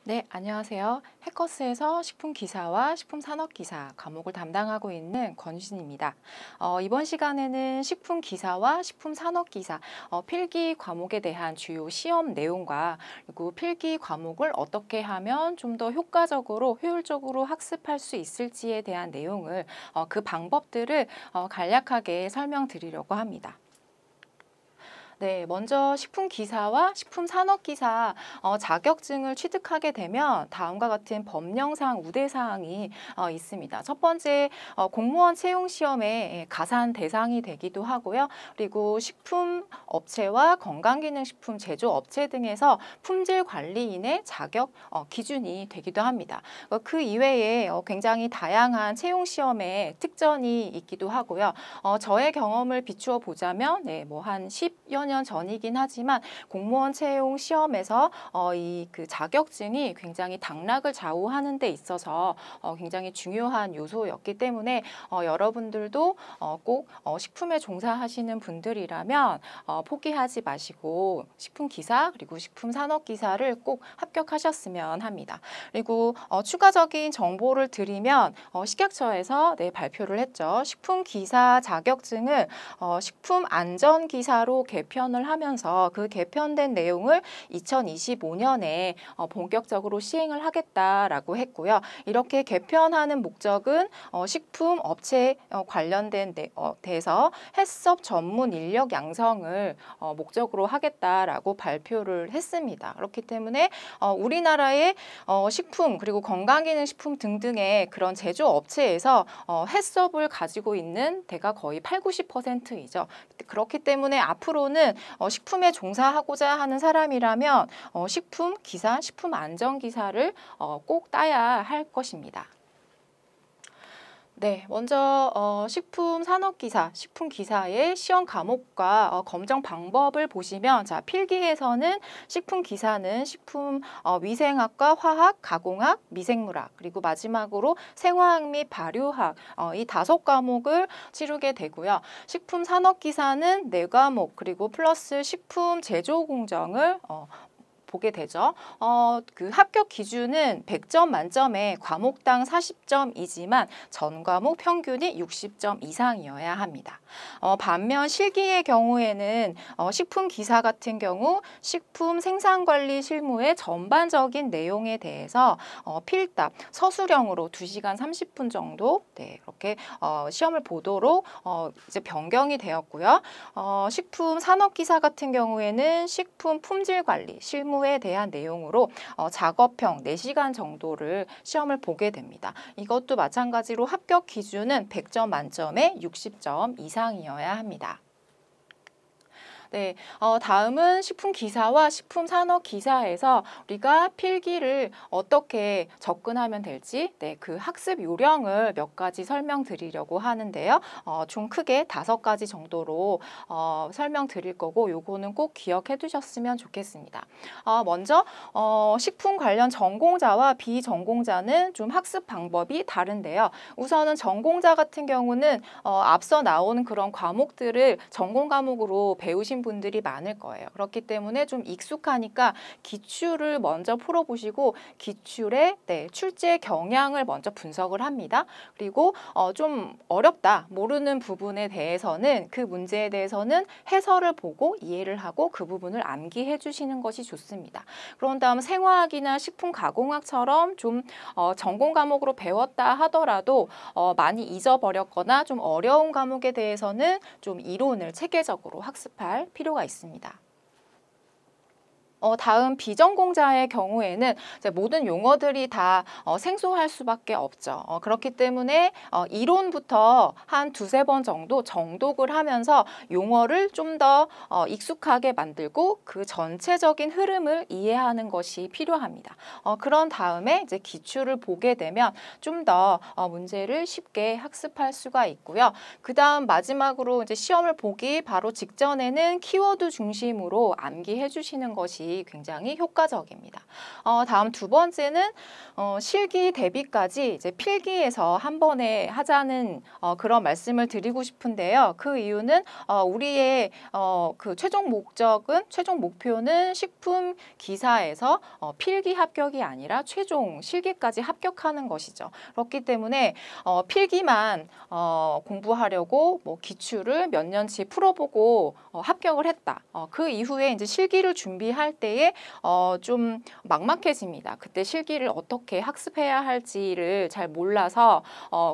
네, 안녕하세요. 해커스에서 식품기사와 식품산업기사 과목을 담당하고 있는 권유진입니다. 이번 시간에는 식품기사와 식품산업기사 필기 과목에 대한 주요 시험 내용과 그리고 필기 과목을 어떻게 하면 좀 더 효과적으로 효율적으로 학습할 수 있을지에 대한 내용을 그 방법들을 간략하게 설명드리려고 합니다. 네, 먼저 식품기사와 식품산업기사 자격증을 취득하게 되면 다음과 같은 법령상 우대사항이 있습니다. 첫 번째, 공무원 채용시험의 가산 대상이 되기도 하고요. 그리고 식품업체와 건강기능식품 제조업체 등에서 품질관리인의 자격 기준이 되기도 합니다. 그 이외에 굉장히 다양한 채용시험의 특전이 있기도 하고요. 저의 경험을 비추어 보자면 뭐 한 10여 년 전이긴 하지만 공무원 채용 시험에서 이 그 자격증이 굉장히 당락을 좌우하는 데 있어서 굉장히 중요한 요소였기 때문에 여러분들도 꼭 식품에 종사하시는 분들이라면 포기하지 마시고 식품기사 그리고 식품산업기사를 꼭 합격하셨으면 합니다. 그리고 추가적인 정보를 드리면 식약처에서 발표를 했죠. 식품기사 자격증을 식품안전기사로 개편을 하면서 그 개편된 내용을 2025년에 본격적으로 시행을 하겠다라고 했고요. 이렇게 개편하는 목적은 식품업체 관련된 데서 해썹 전문 인력 양성을 목적으로 하겠다라고 발표를 했습니다. 그렇기 때문에 우리나라의 식품 그리고 건강기능식품 등등의 그런 제조업체에서 해썹을 가지고 있는 데가 거의 80~90%이죠. 그렇기 때문에 앞으로는 식품에 종사하고자 하는 사람이라면 식품기사, 식품안전기사를 꼭 따야 할 것입니다. 네, 먼저 식품산업기사, 식품기사의 시험 과목과 검정 방법을 보시면 자, 필기에서는 식품기사는 식품위생학과 화학, 가공학, 미생물학 그리고 마지막으로 생화학 및 발효학 이 5과목을 치르게 되고요. 식품산업기사는 4과목 그리고 플러스 식품제조공정을 보게 되죠. 그 합격 기준은 100점 만점에 과목당 40점이지만 전 과목 평균이 60점 이상이어야 합니다. 반면 실기의 경우에는 식품기사 같은 경우 식품 생산관리 실무의 전반적인 내용에 대해서 필답, 서술형으로 2시간 30분 정도 이렇게 시험을 보도록 이제 변경이 되었고요. 식품산업기사 같은 경우에는 식품 품질관리 실무 에 대한 내용으로 작업형 4시간 정도를 시험을 보게 됩니다. 이것도 마찬가지로 합격 기준은 100점 만점에 60점 이상이어야 합니다. 네, 다음은 식품기사와 식품산업기사에서 우리가 필기를 어떻게 접근하면 될지 그 학습 요령을 몇 가지 설명드리려고 하는데요. 총 크게 5가지 정도로 설명드릴 거고 요거는 꼭 기억해 두셨으면 좋겠습니다. 먼저 식품 관련 전공자와 비전공자는 좀 학습 방법이 다른데요. 우선은 전공자 같은 경우는 앞서 나오는 그런 과목들을 전공 과목으로 배우신 분들이 많을 거예요. 그렇기 때문에 좀 익숙하니까 기출을 먼저 풀어보시고 기출의 출제 경향을 먼저 분석을 합니다. 그리고 좀 어렵다, 모르는 부분에 대해서는 그 문제에 대해서는 해설을 보고 이해를 하고 그 부분을 암기해 주시는 것이 좋습니다. 그런 다음 생화학이나 식품가공학처럼 좀 전공 과목으로 배웠다 하더라도 많이 잊어버렸거나 좀 어려운 과목에 대해서는 좀 이론을 체계적으로 학습할 필요가 있습니다. 다음 비전공자의 경우에는 이제 모든 용어들이 다 생소할 수밖에 없죠. 그렇기 때문에 이론부터 한 2~3번 정도 정독을 하면서 용어를 좀 더 익숙하게 만들고 그 전체적인 흐름을 이해하는 것이 필요합니다. 그런 다음에 이제 기출을 보게 되면 좀 더 문제를 쉽게 학습할 수가 있고요. 그 다음 마지막으로 이제 시험을 보기 바로 직전에는 키워드 중심으로 암기해 주시는 것이 것이 굉장히 효과적입니다. 다음 두 번째는 실기 대비까지 이제 필기에서 한 번에 하자는 그런 말씀을 드리고 싶은데요. 그 이유는 우리의 그 최종 목표는 식품 기사에서 필기 합격이 아니라 최종 실기까지 합격하는 것이죠. 그렇기 때문에 필기만 공부하려고 뭐 기출을 몇 년치 풀어보고 합격을 했다. 그 이후에 이제 실기를 준비할 때에 좀 막막해집니다. 그때 실기를 어떻게 학습해야 할지를 잘 몰라서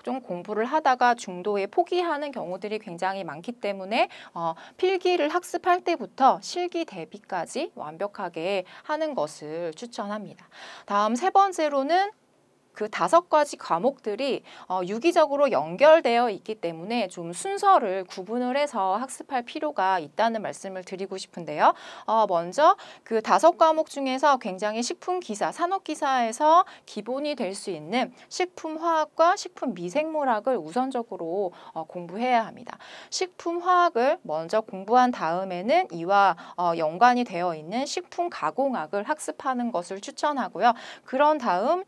좀 공부를 하다가 중도에 포기하는 경우들이 굉장히 많기 때문에 필기를 학습할 때부터 실기 대비까지 완벽하게 하는 것을 추천합니다. 다음 세 번째로는 그 5가지 과목들이 유기적으로 연결되어 있기 때문에 좀 순서를 구분을 해서 학습할 필요가 있다는 말씀을 드리고 싶은데요. 먼저 그 5과목 중에서 굉장히 식품기사, 산업기사에서 기본이 될 수 있는 식품화학과 식품미생물학을 우선적으로 공부해야 합니다. 식품화학을 먼저 공부한 다음에는 이와 연관이 되어 있는 식품가공학을 학습하는 것을 추천하고요. 그런 다음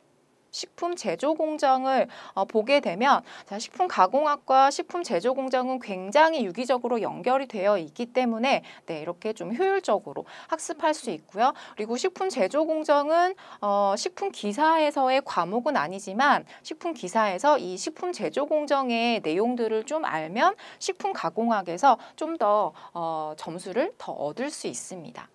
식품 제조 공정을 보게 되면 식품가공학과 식품 제조 공정은 굉장히 유기적으로 연결이 되어 있기 때문에 이렇게 좀 효율적으로 학습할 수 있고요. 그리고 식품 제조 공정은 식품 기사에서의 과목은 아니지만 식품 기사에서 이 식품 제조 공정의 내용들을 좀 알면 식품 가공학에서 좀 더 점수를 더 얻을 수 있습니다.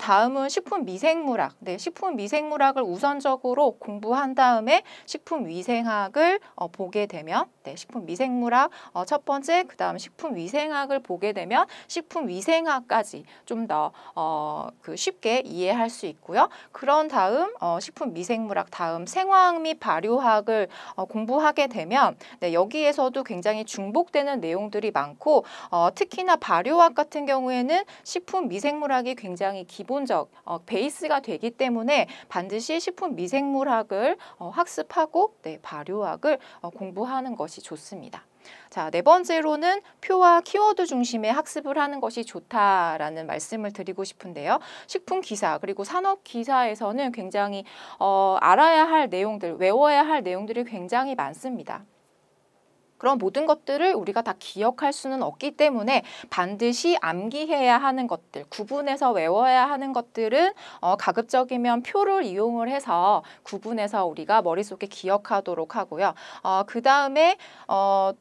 다음은 식품미생물학. 식품미생물학을 우선적으로 공부한 다음에 식품위생학을 보게 되면 식품미생물학 첫 번째, 그 다음 식품위생학을 보게 되면 식품위생학까지 좀 더 쉽게 이해할 수 있고요. 그런 다음 식품미생물학 다음 생화학 및 발효학을 공부하게 되면 여기에서도 굉장히 중복되는 내용들이 많고 특히나 발효학 같은 경우에는 식품미생물학이 굉장히 기본적 베이스가 되기 때문에 반드시 식품미생물학을 학습하고 발효학을 공부하는 것이 좋습니다. 자, 네 번째로는 표와 키워드 중심의 학습을 하는 것이 좋다라는 말씀을 드리고 싶은데요. 식품기사 그리고 산업기사에서는 굉장히 알아야 할 내용들, 외워야 할 내용들이 굉장히 많습니다. 그런 모든 것들을 우리가 다 기억할 수는 없기 때문에 반드시 암기해야 하는 것들, 구분해서 외워야 하는 것들은 가급적이면 표를 이용을 해서 구분해서 우리가 머릿속에 기억하도록 하고요. 그 다음에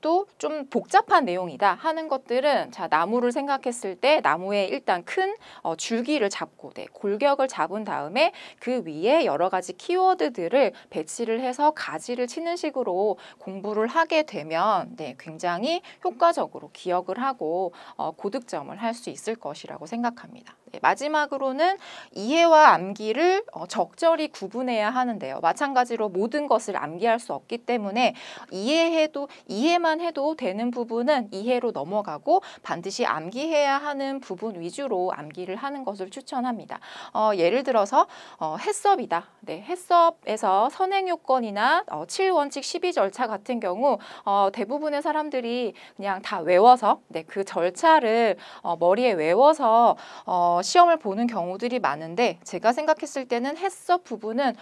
또 좀 복잡한 내용이다 하는 것들은 나무를 생각했을 때 나무에 일단 큰 줄기를 잡고 골격을 잡은 다음에 그 위에 여러 가지 키워드들을 배치를 해서 가지를 치는 식으로 공부를 하게 되면 굉장히 효과적으로 기억을 하고 고득점을 할 수 있을 것이라고 생각합니다. 마지막으로는 이해와 암기를 적절히 구분해야 하는데요. 마찬가지로 모든 것을 암기할 수 없기 때문에 이해만 해도 되는 부분은 이해로 넘어가고 반드시 암기해야 하는 부분 위주로 암기를 하는 것을 추천합니다. 예를 들어서 해썹이다. 해썹에서 선행요건이나 7원칙 12절차 같은 경우 대부분의 사람들이 그냥 다 외워서 그 절차를 머리에 외워서 시험을 보는 경우들이 많은데 제가 생각했을 때는 해썹 부분은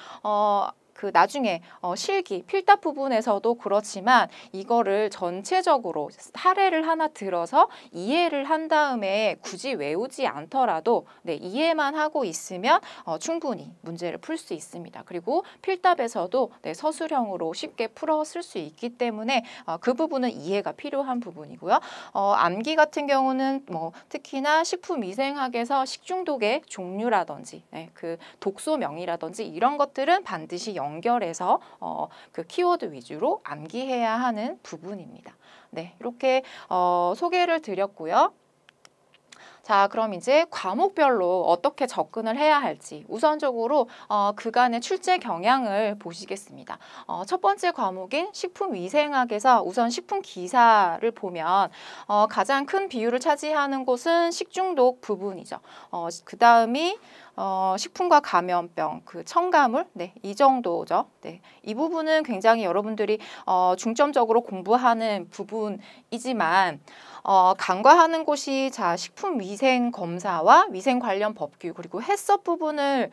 나중에 실기, 필답 부분에서도 그렇지만 이거를 전체적으로 사례를 하나 들어서 이해를 한 다음에 굳이 외우지 않더라도 이해만 하고 있으면 충분히 문제를 풀 수 있습니다. 그리고 필답에서도 서술형으로 쉽게 풀어 쓸 수 있기 때문에 그 부분은 이해가 필요한 부분이고요. 암기 같은 경우는 특히나 식품위생학에서 식중독의 종류라든지 그 독소명이라든지 이런 것들은 반드시 연결해서 그 키워드 위주로 암기해야 하는 부분입니다. 이렇게 소개를 드렸고요. 자, 그럼 이제 과목별로 어떻게 접근을 해야 할지 우선적으로 그간의 출제 경향을 보시겠습니다. 첫 번째 과목인 식품위생학에서 우선 식품기사를 보면 가장 큰 비율을 차지하는 곳은 식중독 부분이죠. 그 다음이 식품과 감염병, 그 첨가물, 이 정도죠. 이 부분은 굉장히 여러분들이 중점적으로 공부하는 부분이지만 간과하는 곳이 자 식품위생검사와 위생 관련 법규 그리고 해썹 부분을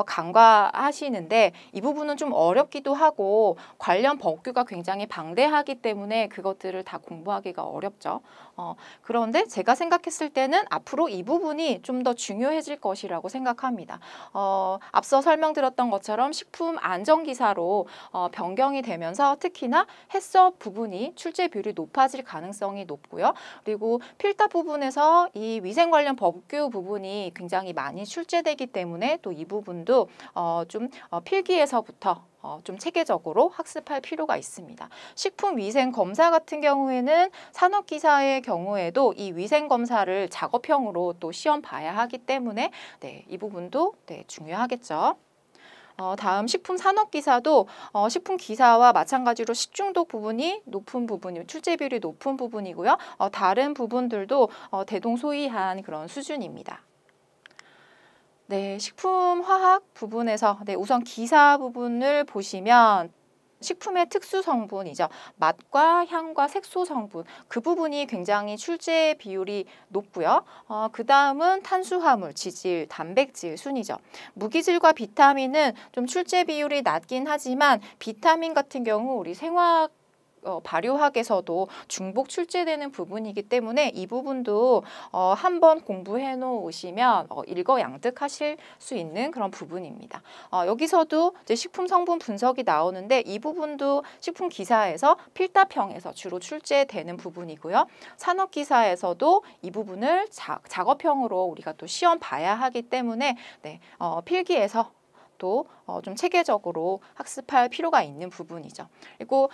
간과하시는데 이 부분은 좀 어렵기도 하고 관련 법규가 굉장히 방대하기 때문에 그것들을 다 공부하기가 어렵죠. 그런데 제가 생각했을 때는 앞으로 이 부분이 좀 더 중요해질 것이라고 생각합니다. 앞서 설명드렸던 것처럼 식품 안전기사로 변경이 되면서 특히나 해썹 부분이 출제 비율이 높아질 가능성이 높고요. 그리고 필답 부분에서 이 위생 관련 법규 부분이 굉장히 많이 출제되기 때문에 또 이 부분도 좀 필기에서부터 좀 체계적으로 학습할 필요가 있습니다. 식품위생검사 같은 경우에는 산업기사의 경우에도 이 위생검사를 작업형으로 또 시험 봐야 하기 때문에 네, 이 부분도 네, 중요하겠죠. 다음 식품산업기사도 식품기사와 마찬가지로 식중독 부분이 높은 부분이 출제 비율이 높은 부분이고요. 다른 부분들도 대동소이한 그런 수준입니다. 네, 식품화학 부분에서 네, 우선 기사 부분을 보시면 식품의 특수 성분이죠. 맛과 향과 색소 성분 그 부분이 굉장히 출제 비율이 높고요. 그 다음은 탄수화물, 지질, 단백질 순이죠. 무기질과 비타민은 좀 출제 비율이 낮긴 하지만 비타민 같은 경우 우리 생화학 발효학에서도 중복 출제되는 부분이기 때문에 이 부분도 한번 공부해 놓으시면 일거양득하실 수 있는 그런 부분입니다. 여기서도 이제 식품 성분 분석이 나오는데 이 부분도 식품 기사에서 필답형에서 주로 출제되는 부분이고요. 산업 기사에서도 이 부분을 작업형으로 우리가 또 시험 봐야 하기 때문에 네, 필기에서 또 좀 체계적으로 학습할 필요가 있는 부분이죠. 그리고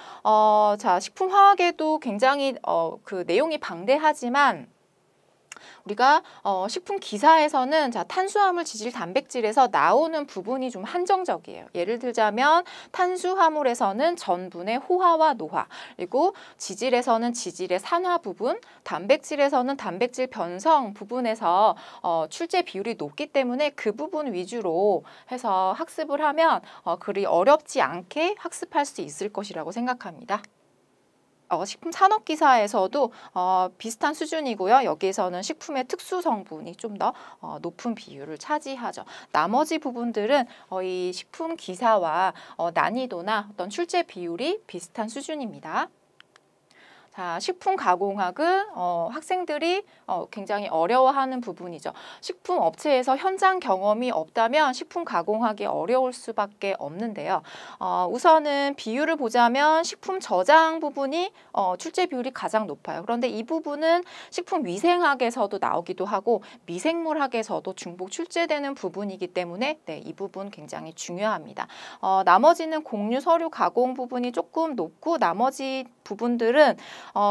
자 식품화학에도 굉장히 그 내용이 방대하지만 우리가 식품 기사에서는 자 탄수화물, 지질, 단백질에서 나오는 부분이 좀 한정적이에요. 예를 들자면 탄수화물에서는 전분의 호화와 노화, 그리고 지질에서는 지질의 산화 부분, 단백질에서는 단백질 변성 부분에서 출제 비율이 높기 때문에 그 부분 위주로 해서 학습을 하면 그리 어렵지 않게 학습할 수 있을 것이라고 생각합니다. 식품 산업기사에서도 비슷한 수준이고요. 여기에서는 식품의 특수 성분이 좀 더 높은 비율을 차지하죠. 나머지 부분들은 이 식품 기사와 난이도나 어떤 출제 비율이 비슷한 수준입니다. 자, 식품 가공학은 학생들이 굉장히 어려워하는 부분이죠. 식품 업체에서 현장 경험이 없다면 식품 가공하기 어려울 수밖에 없는데요. 우선은 비율을 보자면 식품 저장 부분이 출제 비율이 가장 높아요. 그런데 이 부분은 식품 위생학에서도 나오기도 하고 미생물학에서도 중복 출제되는 부분이기 때문에 네, 이 부분 굉장히 중요합니다. 나머지는 공유 서류 가공 부분이 조금 높고 나머지 부분들은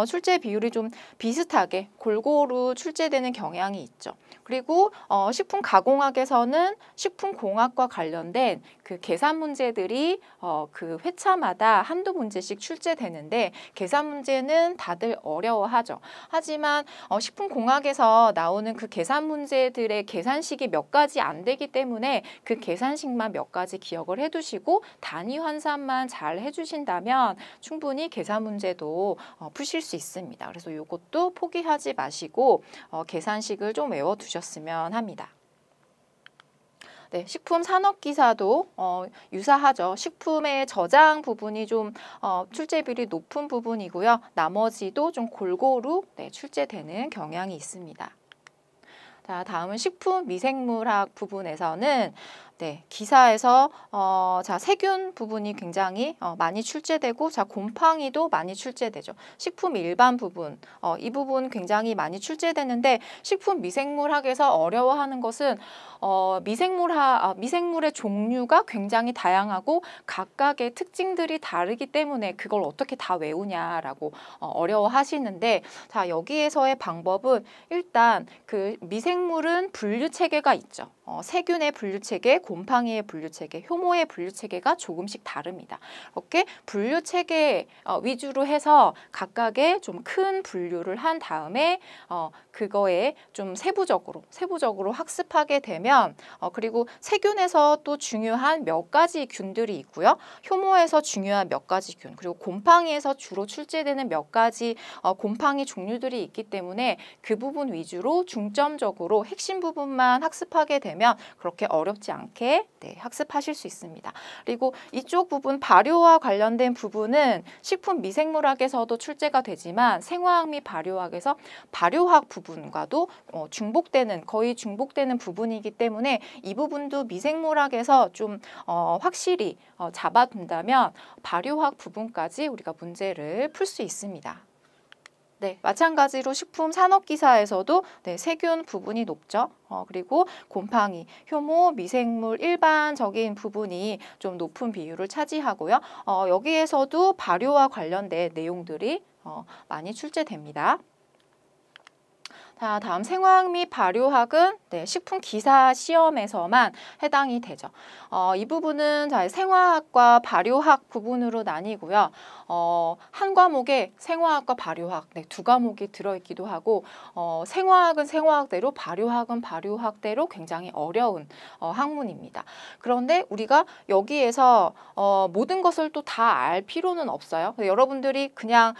출제 비율이 좀 비슷하게 골고루 출제되는 경향이 있죠. 그리고 식품 가공학에서는 식품공학과 관련된 그 계산 문제들이 그 회차마다 한두 문제씩 출제되는데 계산 문제는 다들 어려워하죠. 하지만 식품공학에서 나오는 그 계산 문제들의 계산식이 몇 가지 안 되기 때문에 그 계산식만 몇 가지 기억을 해두시고 단위 환산만 잘 해주신다면 충분히 계산 문제도 푸실 수 있습니다. 그래서 이것도 포기하지 마시고 계산식을 좀 외워두셨으면 합니다. 네, 식품 산업기사도 유사하죠. 식품의 저장 부분이 좀 출제 비율이 높은 부분이고요. 나머지도 좀 골고루 네, 출제되는 경향이 있습니다. 자, 다음은 식품 미생물학 부분에서는 네, 기사에서 자 세균 부분이 굉장히 많이 출제되고 자 곰팡이도 많이 출제되죠. 식품 일반 부분 이 부분 굉장히 많이 출제되는데 식품 미생물학에서 어려워하는 것은 미생물의 종류가 굉장히 다양하고 각각의 특징들이 다르기 때문에 그걸 어떻게 다 외우냐라고 어려워하시는데 자 여기에서의 방법은 일단 그 미생물은 분류 체계가 있죠. 세균의 분류 체계, 곰팡이의 분류체계, 효모의 분류체계가 조금씩 다릅니다. 이렇게 분류체계 위주로 해서 각각의 좀 큰 분류를 한 다음에 그거에 좀 세부적으로 학습하게 되면 그리고 세균에서 또 중요한 몇 가지 균들이 있고요. 효모에서 중요한 몇 가지 균, 그리고 곰팡이에서 주로 출제되는 몇 가지 곰팡이 종류들이 있기 때문에 그 부분 위주로 중점적으로 핵심 부분만 학습하게 되면 그렇게 어렵지 않게 학습하실 수 있습니다. 그리고 이쪽 부분 발효와 관련된 부분은 식품 미생물학에서도 출제가 되지만 생화학 및 발효학에서 발효학 부분과도 거의 중복되는 부분이기 때문에 이 부분도 미생물학에서 좀 확실히 잡아둔다면 발효학 부분까지 우리가 문제를 풀 수 있습니다. 네, 마찬가지로 식품 산업기사에서도 세균 부분이 높죠. 그리고 곰팡이, 효모, 미생물 일반적인 부분이 좀 높은 비율을 차지하고요. 여기에서도 발효와 관련된 내용들이 많이 출제됩니다. 자, 다음 생화학 및 발효학은 식품 기사 시험에서만 해당이 되죠. 이 부분은 생화학과 발효학 부분으로 나뉘고요. 한 과목에 생화학과 발효학 두 과목이 들어있기도 하고 생화학은 생화학대로 발효학은 발효학대로 굉장히 어려운 학문입니다. 그런데 우리가 여기에서 모든 것을 또 다 알 필요는 없어요. 여러분들이 그냥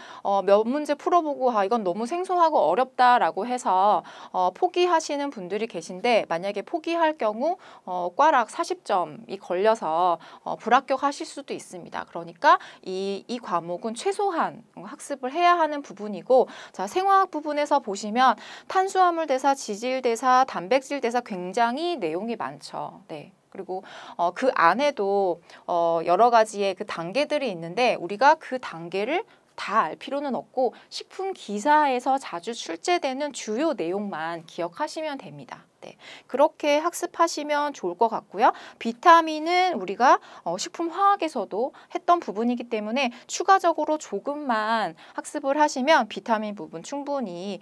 몇 문제 풀어보고 이건 너무 생소하고 어렵다라고 해서 포기하시는 분들이 계신데 만약에 포기할 경우 꽈락 40점이 걸려서 불합격하실 수도 있습니다. 그러니까 이 과목은 최소한 학습을 해야 하는 부분이고 자, 생화학 부분에서 보시면 탄수화물 대사, 지질 대사, 단백질 대사 굉장히 내용이 많죠. 네. 그리고 그 안에도 여러 가지의 그 단계들이 있는데 우리가 그 단계를 다 알 필요는 없고 식품 기사에서 자주 출제되는 주요 내용만 기억하시면 됩니다. 네, 그렇게 학습하시면 좋을 것 같고요. 비타민은 우리가 식품화학에서도 했던 부분이기 때문에 추가적으로 조금만 학습을 하시면 비타민 부분 충분히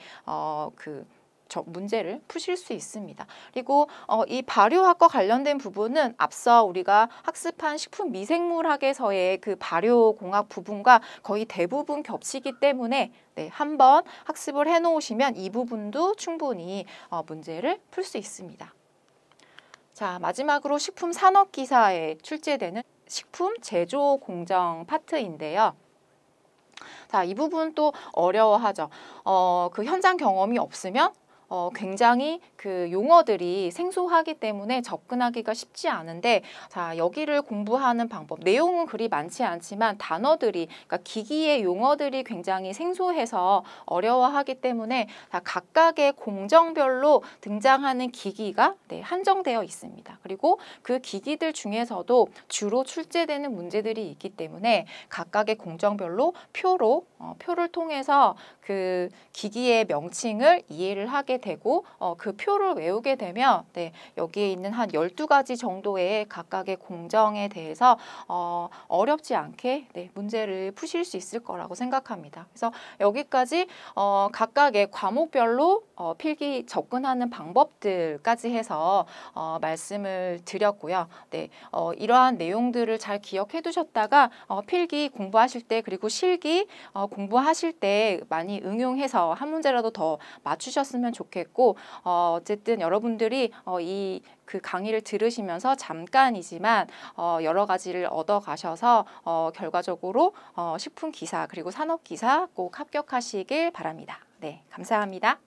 문제를 푸실 수 있습니다. 그리고 이 발효학과 관련된 부분은 앞서 우리가 학습한 식품 미생물학에서의 그 발효공학 부분과 거의 대부분 겹치기 때문에 한번 학습을 해 놓으시면 이 부분도 충분히 문제를 풀 수 있습니다. 자, 마지막으로 식품 산업기사에 출제되는 식품 제조 공정 파트인데요. 자, 이 부분 또 어려워하죠. 그 현장 경험이 없으면 굉장히 그 용어들이 생소하기 때문에 접근하기가 쉽지 않은데 자, 여기를 공부하는 방법, 내용은 그리 많지 않지만 단어들이, 그러니까 기기의 용어들이 굉장히 생소해서 어려워하기 때문에 각각의 공정별로 등장하는 기기가 한정되어 있습니다. 그리고 그 기기들 중에서도 주로 출제되는 문제들이 있기 때문에 각각의 공정별로 표를 통해서 그 기기의 명칭을 이해를 하게 되고 그 표를 외우게 되면 여기에 있는 한 12가지 정도의 각각의 공정에 대해서 어렵지 않게 문제를 푸실 수 있을 거라고 생각합니다. 그래서 여기까지 각각의 과목별로 필기 접근하는 방법들까지 해서 말씀을 드렸고요. 이러한 내용들을 잘 기억해 두셨다가 필기 공부하실 때 그리고 실기 공부하실 때 많이 응용해서 한 문제라도 더 맞추셨으면 좋겠고 어쨌든 여러분들이 그 강의를 들으시면서 잠깐이지만 여러 가지를 얻어가셔서 결과적으로 식품기사 그리고 산업기사 꼭 합격하시길 바랍니다. 네, 감사합니다.